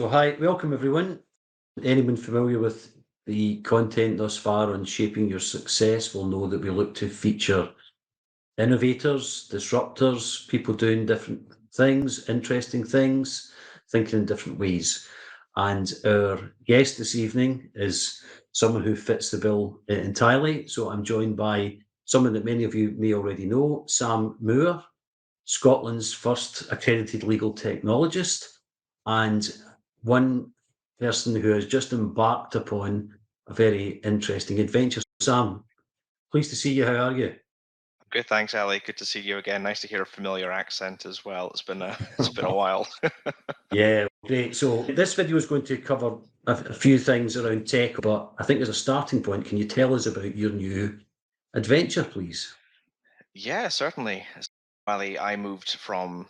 So hi, welcome everyone. Anyone familiar with the content thus far on shaping your success will know that we look to feature innovators, disruptors, people doing different things, interesting things, thinking in different ways. And our guest this evening is someone who fits the bill entirely. So I'm joined by someone that many of you may already know, Sam Moore, Scotland's first accredited legal technologist, and one person who has just embarked upon a very interesting adventure. Sam, pleased to see you. How are you? Good, thanks, Ali. Good to see you again. Nice to hear a familiar accent as well. It's been a while. Yeah, great. So this video is going to cover a few things around tech, but I think as a starting point, can you tell us about your new adventure, please? Yeah, certainly. Ali, I moved from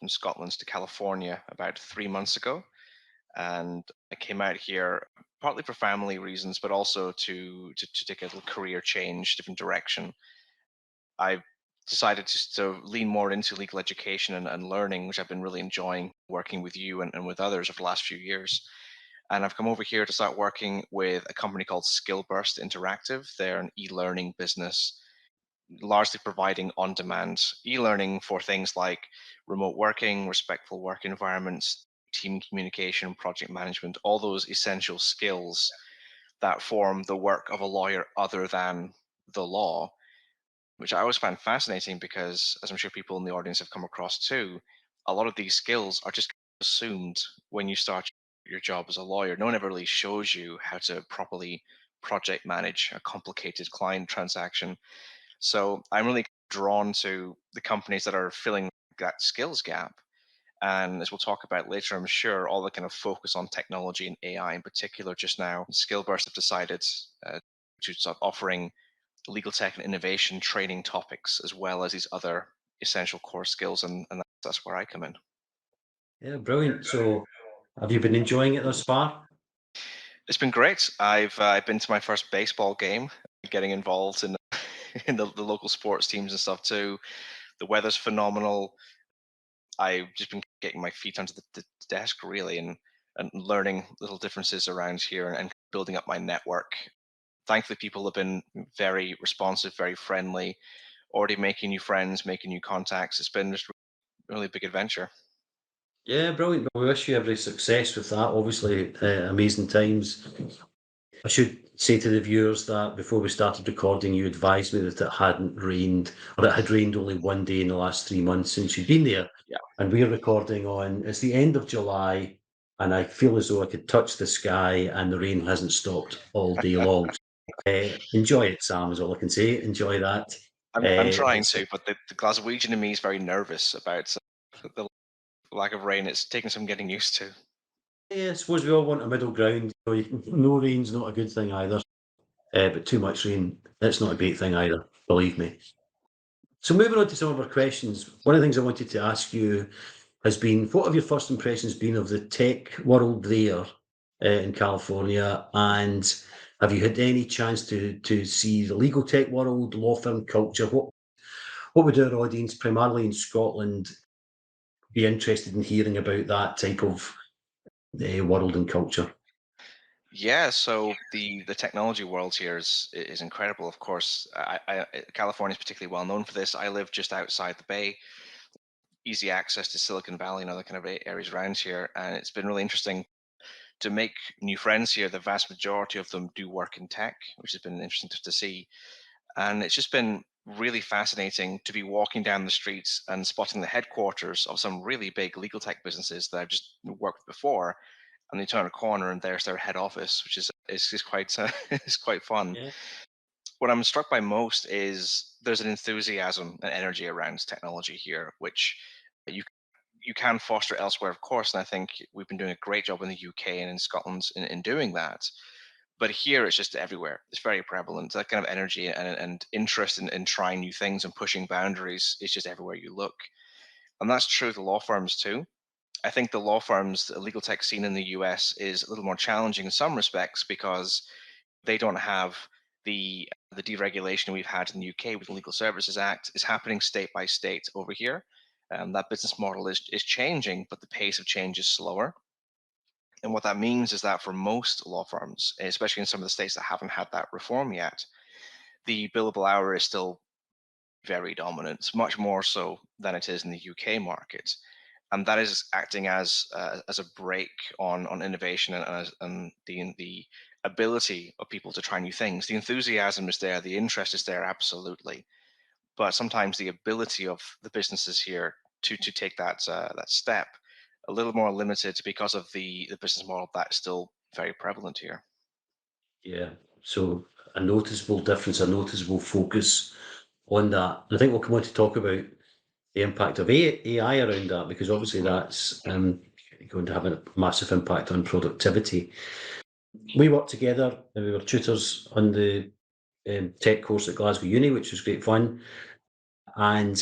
Scotland to California about 3 months ago, and I came out here partly for family reasons, but also to take a little career change, different direction. I decided to lean more into legal education and learning, which I've been really enjoying working with you and with others over the last few years. And I've come over here to start working with a company called Skillburst Interactive. They're an e-learning business, largely providing on-demand e-learning for things like remote working, respectful work environments, team communication, project management, all those essential skills that form the work of a lawyer other than the law, which I always find fascinating because, as I'm sure people in the audience have come across too, a lot of these skills are just assumed when you start your job as a lawyer. No one ever really shows you how to properly project manage a complicated client transaction. So I'm really drawn to the companies that are filling that skills gap. And as we'll talk about later, I'm sure all the kind of focus on technology and AI in particular just now, Skillburst have decided to start offering legal tech and innovation training topics as well as these other essential core skills, and that's where I come in. Yeah, brilliant. So have you been enjoying it thus far? It's been great. I've been to my first baseball game, getting involved in in the local sports teams and stuff too. The weather's phenomenal. I've just been getting my feet under the desk really, and learning little differences around here and building up my network. Thankfully, people have been very responsive, very friendly, already making new friends, making new contacts. It's been just a really big adventure. Yeah, brilliant. We wish you every success with that. Obviously, amazing times. I should say to the viewers that before we started recording, you advised me that it hadn't rained, or it had rained only one day in the last 3 months since you've been there. Yeah. And we're recording on, it's the end of July, and I feel as though I could touch the sky, and the rain hasn't stopped all day long. Enjoy it, Sam, is all I can say. Enjoy that. I'm trying It's to, but the Glaswegian in me is very nervous about the lack of rain. It's taking some getting used to. Yeah, I suppose we all want a middle ground. No rain's not a good thing either, but too much rain, that's not a great thing either, believe me. So moving on to some of our questions, one of the things I wanted to ask you has been, what have your first impressions been of the tech world there in California? And have you had any chance to see the legal tech world, law firm culture? What would our audience, primarily in Scotland, be interested in hearing about that type of world and culture? Yeah, so the technology world here is incredible. Of course, California is particularly well known for this. I live just outside the Bay, easy access to Silicon Valley and other kind of areas around here, and it's been really interesting to make new friends here. The vast majority of them do work in tech, which has been interesting to see. And it's just been really fascinating to be walking down the streets and spotting the headquarters of some really big legal tech businesses that I've just worked with before. And they turn a corner and there's their head office, which is quite it's quite fun. Yeah. What I'm struck by most is there's an enthusiasm and energy around technology here, which you you can foster elsewhere, of course. And I think we've been doing a great job in the UK and in Scotland in doing that. But here it's just everywhere. It's very prevalent. That kind of energy and interest in trying new things and pushing boundaries is just everywhere you look. And that's true of the law firms too. I think the law firms, the legal tech scene in the US is a little more challenging in some respects because they don't have the deregulation we've had in the UK with the Legal Services Act is happening state by state over here. That business model is changing, but the pace of change is slower. And what that means is that for most law firms, especially in some of the states that haven't had that reform yet, the billable hour is still very dominant, much more so than it is in the UK market. And that is acting as a brake on innovation and the ability of people to try new things. The enthusiasm is there, the interest is there, absolutely. But sometimes the ability of the businesses here to take that step a little more limited because of the business model that's still very prevalent here. Yeah. So a noticeable difference, a noticeable focus on that. I think we'll come on to talk about the impact of AI around that, because obviously that's going to have a massive impact on productivity. We worked together and we were tutors on the tech course at Glasgow Uni, which was great fun. And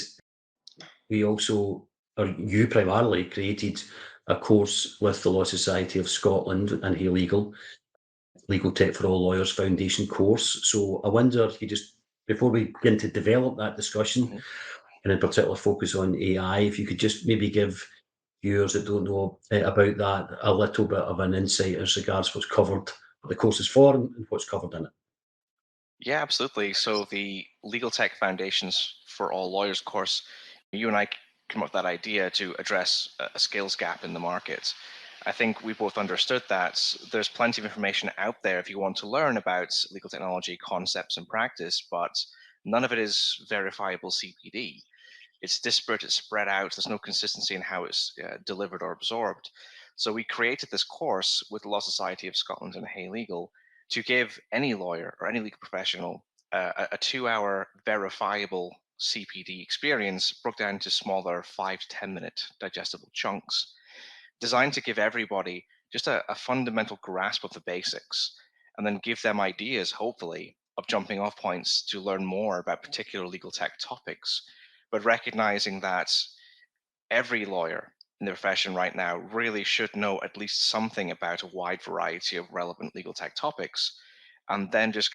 we also, or you primarily, created a course with the Law Society of Scotland and Hey Legal Tech for All Lawyers Foundation course. So I wonder if you just, before we begin to develop that discussion, Mhm. and in particular focus on AI, if you could just maybe give viewers that don't know about that a little bit of an insight as regards what's covered, what the course is for, and what's covered in it. Yeah, absolutely. So the Legal Tech Foundations for All Lawyers course, you and I came up with that idea to address a skills gap in the market. I think we both understood that there's plenty of information out there if you want to learn about legal technology concepts and practice, but none of it is verifiable CPD. It's disparate, it's spread out, there's no consistency in how it's delivered or absorbed. So we created this course with the Law Society of Scotland and Hey Legal to give any lawyer or any legal professional a 2 hour verifiable CPD experience broke down into smaller 5 to 10 minute digestible chunks, designed to give everybody just a fundamental grasp of the basics and then give them ideas, hopefully, of jumping off points to learn more about particular legal tech topics, but recognizing that every lawyer in the profession right now really should know at least something about a wide variety of relevant legal tech topics, and then just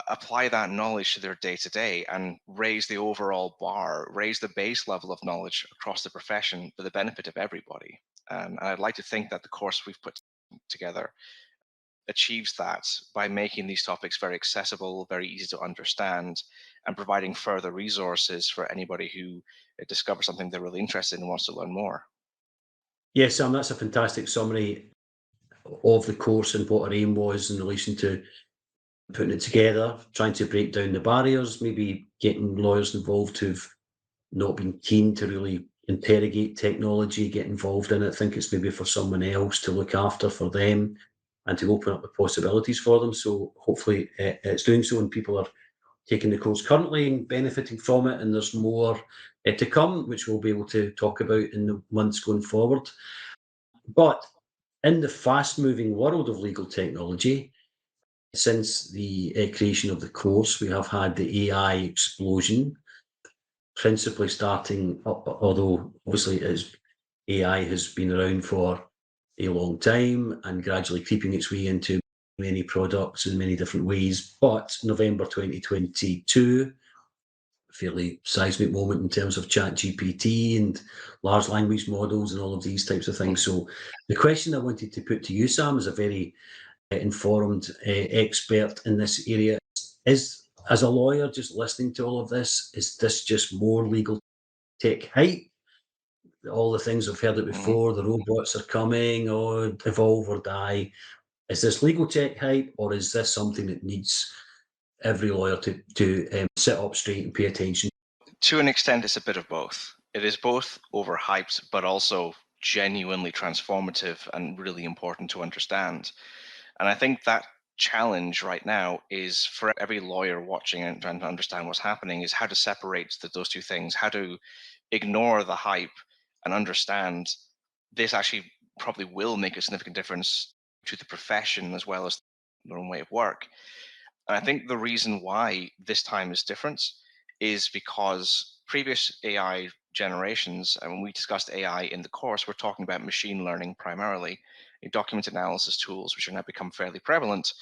apply that knowledge to their day to day and raise the overall bar, raise the base level of knowledge across the profession for the benefit of everybody. And I'd like to think that the course we've put together achieves that by making these topics very accessible, very easy to understand, and providing further resources for anybody who discovers something they're really interested in and wants to learn more. Yes, Sam, that's a fantastic summary of the course and what our aim was in relation to putting it together, trying to break down the barriers, maybe getting lawyers involved who've not been keen to really interrogate technology, get involved in it, think it's maybe for someone else to look after for them and to open up the possibilities for them. So hopefully it's doing so and people are taking the course currently and benefiting from it. And there's more to come, which we'll be able to talk about in the months going forward. But in the fast moving world of legal technology, since the creation of the course, we have had the AI explosion, principally starting, although obviously AI has been around for a long time and gradually creeping its way into many products in many different ways. But November 2022, fairly seismic moment in terms of chat GPT and large language models and all of these types of things. So the question I wanted to put to you, Sam, as a very informed expert in this area, is as a lawyer just listening to all of this, is this just more legal tech hype? All the things we've heard it Mhm. before, the robots are coming, or evolve or die. Is this legal tech hype, or is this something that needs every lawyer to sit up straight and pay attention? To an extent, it's a bit of both. It is both overhyped, but also genuinely transformative and really important to understand. And I think that challenge right now is for every lawyer watching and trying to understand what's happening is how to separate those two things, how to ignore the hype and understand this actually probably will make a significant difference to the profession as well as their own way of work. And I think the reason why this time is different is because previous AI generations, and when we discussed AI in the course, we're talking about machine learning primarily, document analysis tools, which are now become fairly prevalent.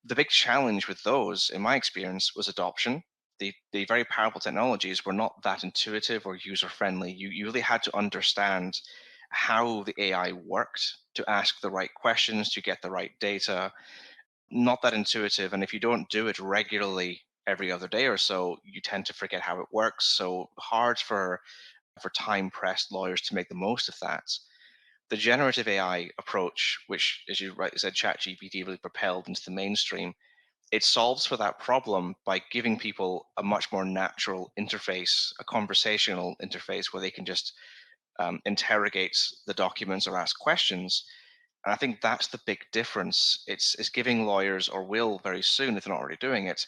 The big challenge with those, in my experience, was adoption. The very powerful technologies were not that intuitive or user friendly. You really had to understand how the AI worked, to ask the right questions, to get the right data. Not that intuitive. And if you don't do it regularly every other day or so, you tend to forget how it works. So hard for time pressed lawyers to make the most of that. The generative AI approach, which, as you rightly said, ChatGPT really propelled into the mainstream, it solves for that problem by giving people a much more natural interface, a conversational interface where they can just interrogate the documents or ask questions. And I think that's the big difference. It's giving lawyers, or will very soon, if they're not already doing it,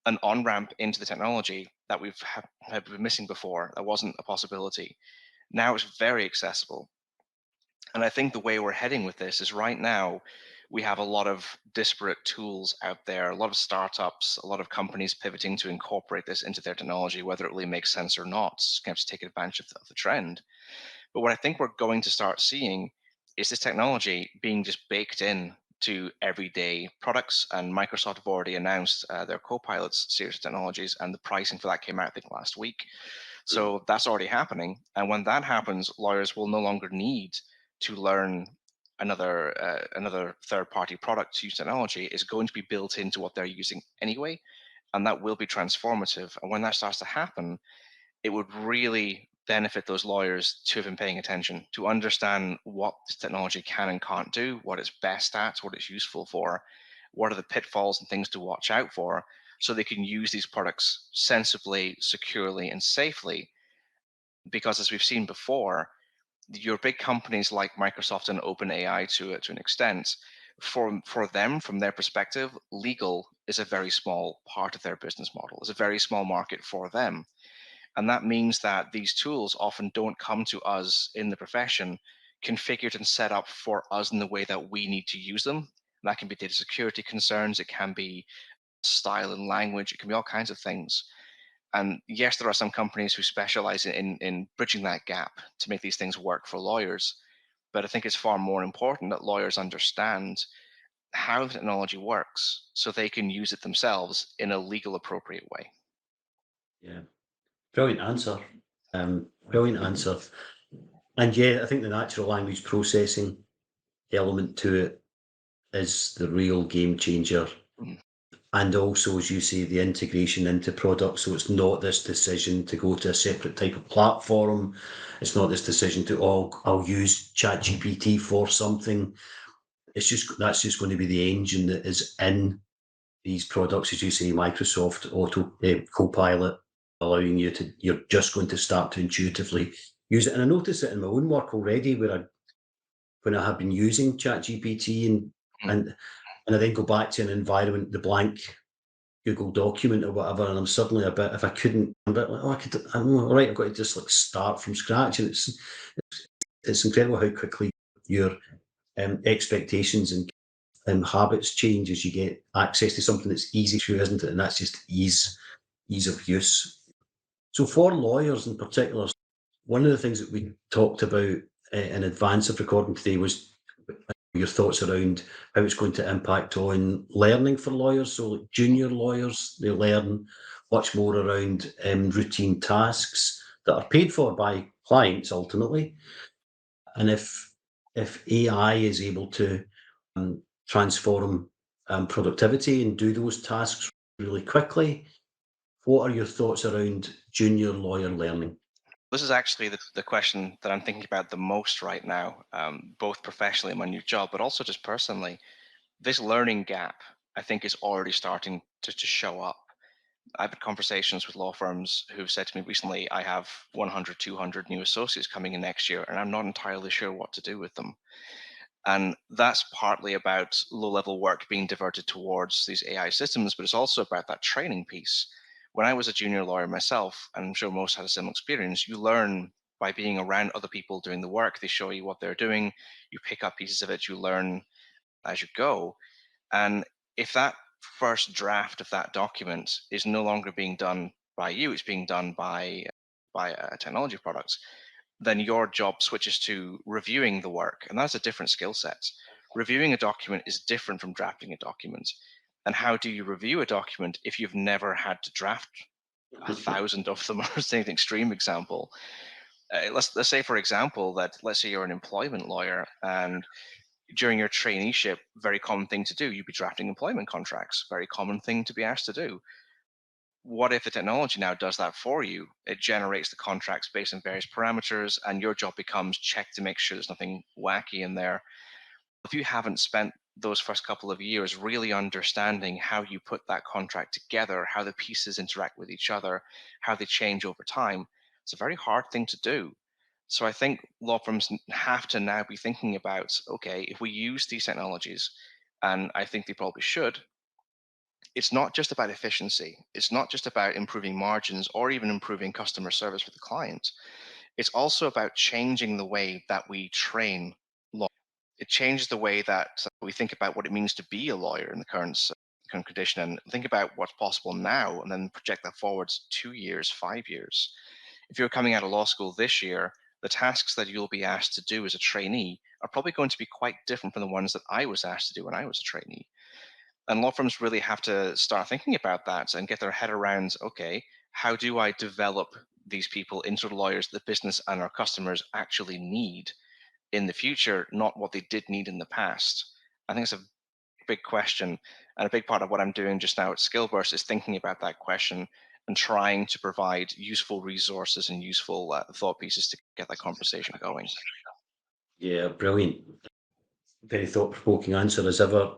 an on ramp into the technology that have been missing before. That wasn't a possibility. Now it's very accessible. And I think the way we're heading with this is, right now, we have a lot of disparate tools out there, a lot of startups, a lot of companies pivoting to incorporate this into their technology, whether it really makes sense or not. You have to take advantage of the trend. But what I think we're going to start seeing is this technology being just baked in to everyday products. And Microsoft have already announced their Copilots series of technologies, and the pricing for that came out, I think, last week. So that's already happening. And when that happens, lawyers will no longer need to learn another third-party product to use technology. Is going to be built into what they're using anyway, and that will be transformative. And when that starts to happen, it would really benefit those lawyers to have been paying attention, to understand what this technology can and can't do, what it's best at, what it's useful for, what are the pitfalls and things to watch out for, so they can use these products sensibly, securely, and safely. Because as we've seen before, your big companies like Microsoft and OpenAI, to an extent, for them, from their perspective, legal is a very small part of their business model. It's a very small market for them. And that means that these tools often don't come to us in the profession configured and set up for us in the way that we need to use them. That can be data security concerns, it can be style and language, it can be all kinds of things. And yes, there are some companies who specialize in bridging that gap to make these things work for lawyers. But I think it's far more important that lawyers understand how the technology works so they can use it themselves in a legal appropriate way. Yeah, brilliant answer. Brilliant answer. And yeah, I think the natural language processing element to it is the real game changer. Mm. And also, as you say, the integration into products. So it's not this decision to go to a separate type of platform. It's not this decision to, oh, I'll use ChatGPT for something. It's just, that's just going to be the engine that is in these products, as you say, Microsoft Copilot, allowing you to, you're just going to start to intuitively use it. And I notice it in my own work already, when I have been using ChatGPT Mm. and and I then go back to an environment, the blank Google document or whatever, and I'm suddenly a bit, if I couldn't, I'm a bit like, oh, I'm all right, I've got to just like start from scratch. And it's incredible how quickly your expectations and habits change as you get access to something that's easy to, isn't it? And that's just ease of use. So for lawyers in particular, one of the things that we talked about in advance of recording today was your thoughts around how it's going to impact on learning for lawyers. So like junior lawyers, they learn much more around routine tasks that are paid for by clients ultimately. And if AI is able to transform productivity and do those tasks really quickly, what are your thoughts around junior lawyer learning? This is actually the question that I'm thinking about the most right now, both professionally in my new job, but also just personally. This learning gap, I think, is already starting to show up. I've had conversations with law firms who've said to me recently, I have 100, 200 new associates coming in next year, and I'm not entirely sure what to do with them. And that's partly about low level work being diverted towards these AI systems, but it's also about that training piece. When I was a junior lawyer myself, and I'm sure most had a similar experience, you learn by being around other people doing the work. They show you what they're doing, you pick up pieces of it, you learn as you go. And if that first draft of that document is no longer being done by you, it's being done by a technology product, then your job switches to reviewing the work. And that's a different skill set. Reviewing a document is different from drafting a document. And how do you review a document if you've never had to draft 1,000 of them, or say an extreme example? Let's say, for example, that let's say you're an employment lawyer, and during your traineeship, very common thing to do, you'd be drafting employment contracts, very common thing to be asked to do. What if the technology now does that for you? It generates the contracts based on various parameters, and your job becomes check to make sure there's nothing wacky in there. If you haven't spent those first couple of years really understanding how you put that contract together, how the pieces interact with each other, how they change over time, it's a very hard thing to do. So I think law firms have to now be thinking about, okay, if we use these technologies, and I think they probably should, it's not just about efficiency. It's not just about improving margins or even improving customer service for the client. It's also about changing the way that we train law. It changes the way that we think about what it means to be a lawyer in the current condition, and think about what's possible now, and then project that forwards 2 years, 5 years. If you're coming out of law school this year, the tasks that you'll be asked to do as a trainee are probably going to be quite different from the ones that I was asked to do when I was a trainee. And law firms really have to start thinking about that and get their head around, okay, how do I develop these people into the lawyers that the business and our customers actually need in the future, not what they did need in the past? I think it's a big question. And a big part of what I'm doing just now at Skillburst is thinking about that question and trying to provide useful resources and useful thought pieces to get that conversation going. Yeah, brilliant. Very thought-provoking answer as ever.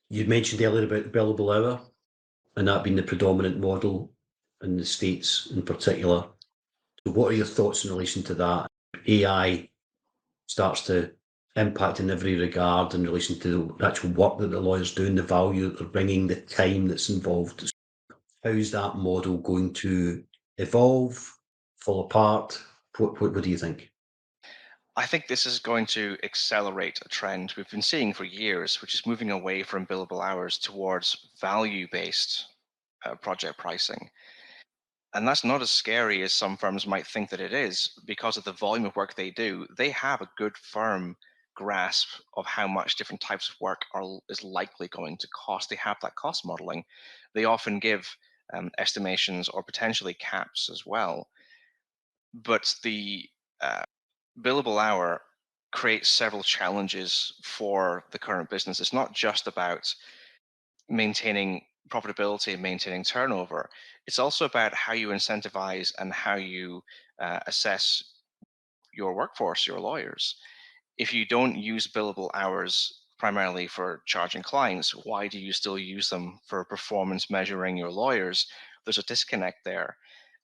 You mentioned earlier about the billable hour and that being the predominant model in the States in particular. So what are your thoughts in relation to that? AI starts to impact in every regard in relation to the actual work that the lawyers do and the value that they're bringing, the time that's involved. How's that model going to evolve, fall apart? What do you think? I think this is going to accelerate a trend we've been seeing for years, which is moving away from billable hours towards value based project pricing. And that's not as scary as some firms might think that it is because of the volume of work they do. They have a good firm grasp of how much different types of work is likely going to cost. They have that cost modeling. They often give estimations or potentially caps as well. But the uh, billable hour creates several challenges for the current business. It's not just about maintaining profitability and maintaining turnover. It's also about how you incentivize and how you assess your workforce, your lawyers. If you don't use billable hours primarily for charging clients, why do you still use them for performance measuring your lawyers? There's a disconnect there.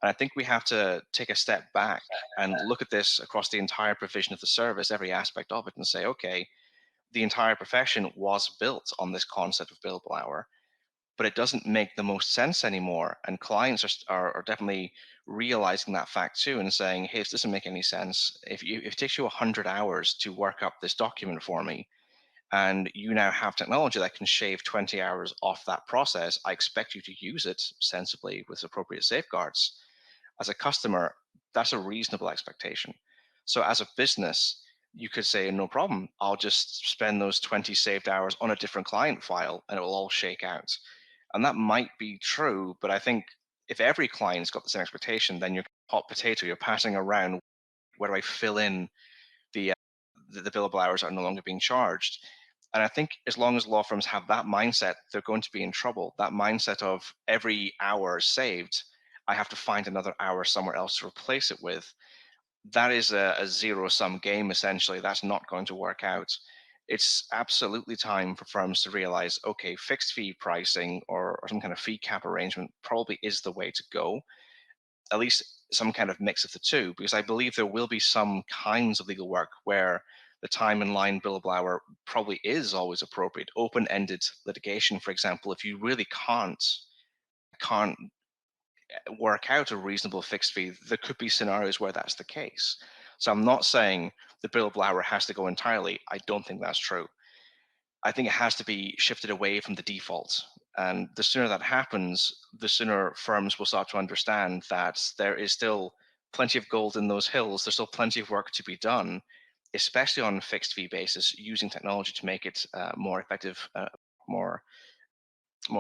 And I think we have to take a step back and look at this across the entire provision of the service, every aspect of it, and say, okay, the entire profession was built on this concept of billable hour, but it doesn't make the most sense anymore. And clients are definitely realizing that fact too and saying, hey, this doesn't make any sense. If it takes you 100 hours to work up this document for me, and you now have technology that can shave 20 hours off that process, I expect you to use it sensibly with appropriate safeguards. As a customer, that's a reasonable expectation. So as a business, you could say, no problem, I'll just spend those 20 saved hours on a different client file and it will all shake out. And that might be true, but I think if every client's got the same expectation, then you're hot potato, you're passing around, where do I fill in the, uh, the billable hours that are no longer being charged? And I think as long as law firms have that mindset, they're going to be in trouble. That mindset of every hour saved, I have to find another hour somewhere else to replace it with. That is a zero sum game, essentially. That's not going to work out. It's absolutely time for firms to realize, okay, fixed fee pricing or some kind of fee cap arrangement probably is the way to go, at least some kind of mix of the two, because I believe there will be some kinds of legal work where the time in line billable hour probably is always appropriate. Open-ended litigation, for example, if you really can't work out a reasonable fixed fee, there could be scenarios where that's the case. So I'm not saying the billable hour has to go entirely. I don't think that's true. I think it has to be shifted away from the default. And the sooner that happens, the sooner firms will start to understand that there is still plenty of gold in those hills. There's still plenty of work to be done, especially on a fixed fee basis, using technology to make it more effective, more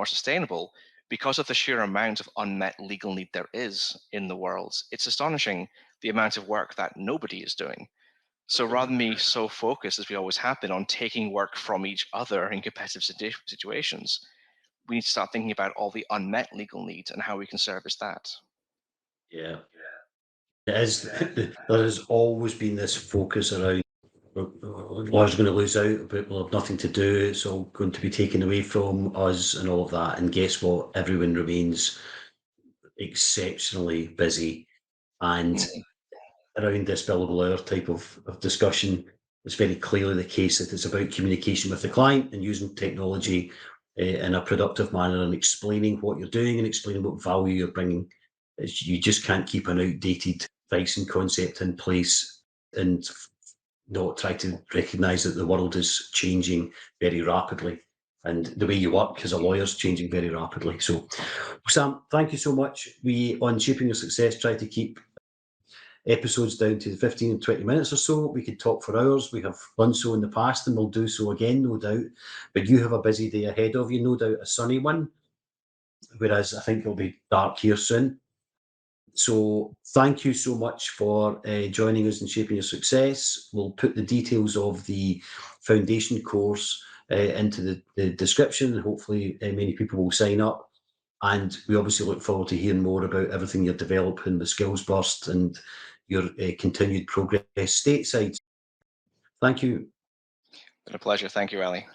sustainable. because of the sheer amount of unmet legal need there is in the world. It's astonishing the amount of work that nobody is doing. So rather than be so focused as we always have been on taking work from each other in competitive situations, we need to start thinking about all the unmet legal needs and how we can service that. Yeah. It is, there has always been this focus around lawyers are going to lose out, but we'll have nothing to do. It's all going to be taken away from us and all of that. And guess what? Everyone remains exceptionally busy. And around this billable hour type of discussion, it's very clearly the case that it's about communication with the client and using technology in a productive manner and explaining what you're doing and explaining what value you're bringing. You just can't keep an outdated pricing concept in place and not try to recognise that the world is changing very rapidly. And the way you work as a lawyer is changing very rapidly. So, Sam, thank you so much. We, on Shaping Your Success, try to keep episodes down to 15 and 20 minutes or so. We could talk for hours. We have done so in the past and we'll do so again, no doubt. But you have a busy day ahead of you, no doubt a sunny one, whereas I think it'll be dark here soon. So thank you so much for joining us in Shaping Your Success. We'll put the details of the foundation course into the description, and hopefully many people will sign up. And we obviously look forward to hearing more about everything you're developing, the skills burst and your continued progress stateside. Thank you. Been a pleasure. Thank you, Ally.